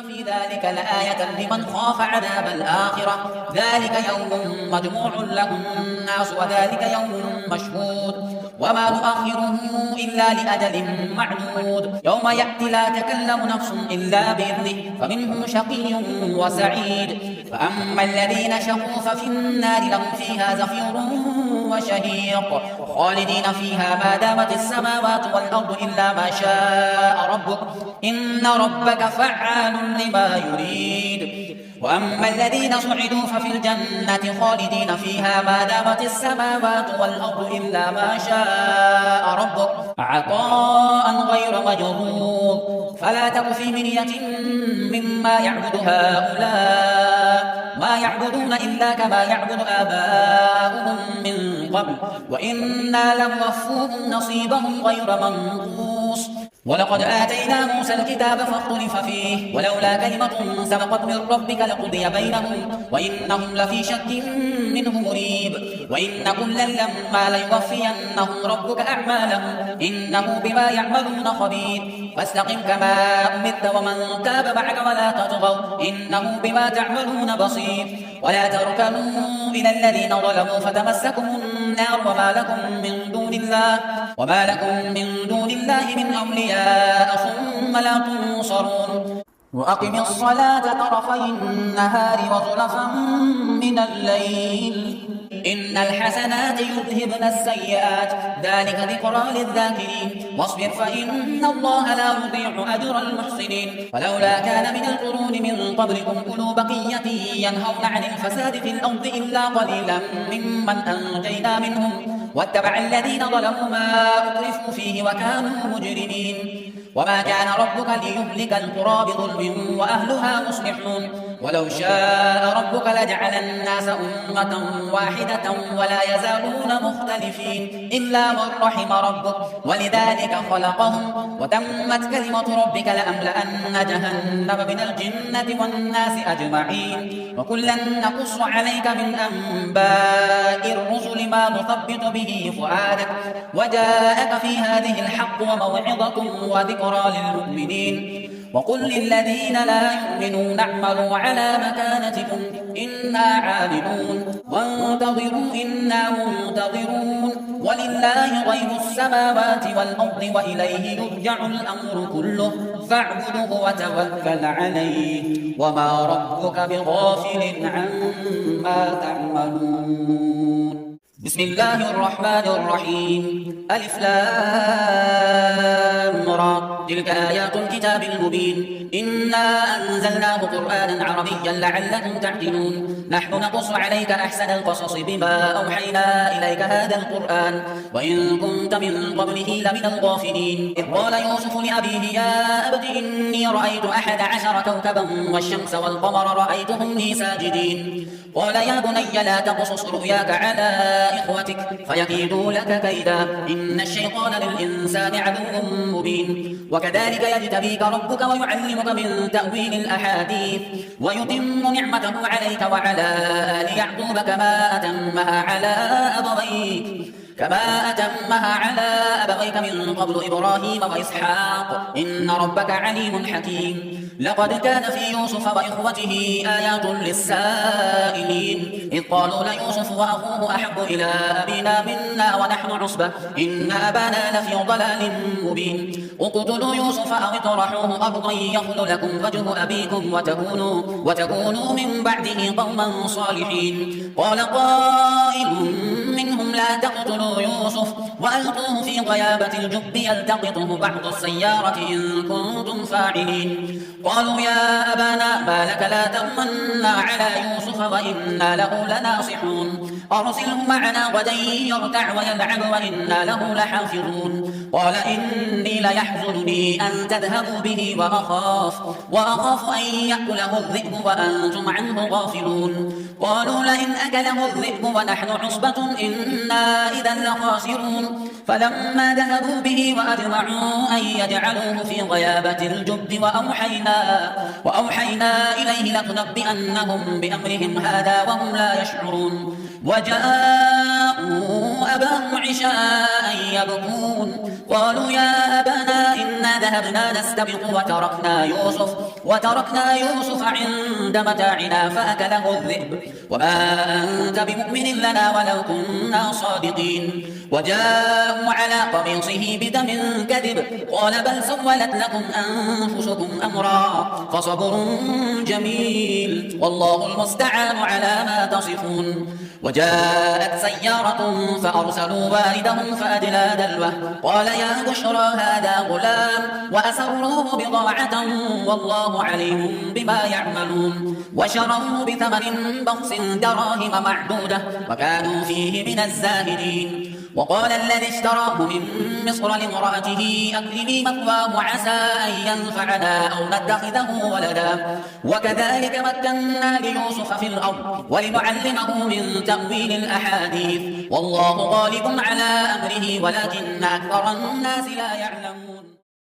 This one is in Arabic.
في ذلك لآية لمن خاف عذاب الآخرة ذلك يوم مجموع له الناس وذلك يوم مشهود وما نؤخره إلا لأجل معدود يوم يأتي لا تكلم نفس إلا بإذنه فمنهم شقي وسعيد فأما الذين شقوا ففي النار لهم فيها زفير وشهيق خالدين فيها ما دامت السماوات والأرض إلا ما شاء ربك إن ربك فعال لما يريد وأما الذين سعدوا ففي الجنة خالدين فيها ما دامت السماوات والأرض إلا ما شاء ربك عطاء غير مجذوذ فلا تك في مرية مما يعبد هؤلاء ما يعبدون إلا كما يعبد آباؤهم من قبل وإنا لموفوهم نصيبهم غير منقوص ولقد آتينا موسى الكتاب فاختلف فيه ولولا كلمة سبقت من ربك لقضي بينهم وإنهم لفي شك منه مريب وإن كلا لما ليوفينهم ربك أعمالهم إنه بما يعملون خبير فاستقم كما أمرت ومن تاب معك ولا تطغوا إنه بما تعملون بصير ولا تركنوا إلى الذين ظلموا فتمسكم النار وما لكم من دون الله من أولياء ثم لا تنصرون وأقم الصلاة طرفي النهار وزلفا من الليل إن الحسنات يذهبن السيئات ذلك ذكرى للذاكرين واصبر فإن الله لا يضيع أجر المحسنين ولولا كان من القرون من قبلكم أولو بقية ينهون عن الفساد في الأرض إلا قليلا ممن أنجينا منهم واتبع الذين ظلموا ما أترفوا فيه وكانوا مجرمين وما كان ربك ليهلك القرى بظلم وأهلها مصلحون ولو شاء ربك لجعل الناس أمة واحدة ولا يزالون مختلفين إلا من رحم ربك ولذلك خلقهم وتمت كلمة ربك لأملأن جهنم من الجنة والناس أجمعين وكلا نقص عليك من أنباء الرسل ما نثبت به فؤادك وجاءك في هذه الحق وموعظة وذكرى للمؤمنين وقل للذين لا يؤمنون اعملوا على مكانتكم إنا عاملون وانتظروا إنا منتظرون ولله غيب السماوات والأرض وإليه يرجع الأمر كله فاعبده وتوكل عليه وما ربك بغافل عما تعملون بسم الله الرحمن الرحيم ألف لام را تلك آيات الكتاب المبين إنا أنزلناه قرآنا عربيا لعلكم تعقلون نحن نقص عليك أحسن القصص بما أوحينا إليك هذا القرآن وإن كنت من قبله لمن الغافلين إذ قال يوسف لأبيه يا أبت إني رأيت 11 كوكبا والشمس والقمر رأيتهم لي ساجدين قال يا بني لا تقصص رؤياك على إخوتك فيكيدوا لك كيدا إن الشيطان للإنسان عدو مبين وكذلك يجتبيك ربك ويعلمك من تأويل الأحاديث ويتم نعمته عليك وعلى آل يعقوب كما أتمها على أبويك من قبل إبراهيم وإسحاق إن ربك عليم حكيم لقد كان في يوسف وإخوته آيات للسائلين إذ قالوا ليوسف وأخوه أحب إلى أبينا منا ونحن عصبة إن أبانا لفي ضلال مبين اقتلوا يوسف أو اطرحوه أرضا يخل لكم وجه أبيكم وتكونوا من بعده قوما صالحين قال قائل منهم لا تقتلوا يوسف وألقوه في غيابة الجب يلتقطه بعض السيارة إن كنتم فاعلين قالوا يا أبانا ما لك لا تأمنا على يوسف وإنا له لناصحون أرسله معنا غدا يرتع ويلعب وإنا له لحافظون قال إني ليحزنني أن تذهبوا به وأخاف أن يأكله الذئب وأنتم عنه غافلون قالوا لئن أكله الذئب ونحن عصبة إنا إذا لخاسرون فلما ذهبوا به وأجمعوا أن يجعلوه في غيابة الجب وأوحينا إليه لتنبئنهم بأمرهم هذا وهم لا يشعرون وجاءوا أباهم عشاء يبكون قالوا يا أبانا إنا ذهبنا نستبق وتركنا يوسف عند متاعنا فأكله الذئب وما أنت بمؤمن لنا ولو كنا صادقين وجاءوا على قميصه بدم كذب قال بل سولت لكم أنفسكم أمرا فصبر جميل والله المستعان على ما تصفون وجاءت سيارة فأرسلوا واردهم فأدلى دلوه قال يا بشرى هذا غلام وأسروه بضاعة والله عليم بما يعملون وشروه بثمن بخس دراهم معدودة وكانوا فيه من الزاهدين وقال الذي اشتراه من مصر لامرأته أكرمي مثواه عسى أن ينفعنا أو نتخذه ولدا وكذلك مكنا ليوسف في الأرض ولنعلمه من تأويل الأحاديث والله غالب على أمره ولكن أكثر الناس لا يعلمون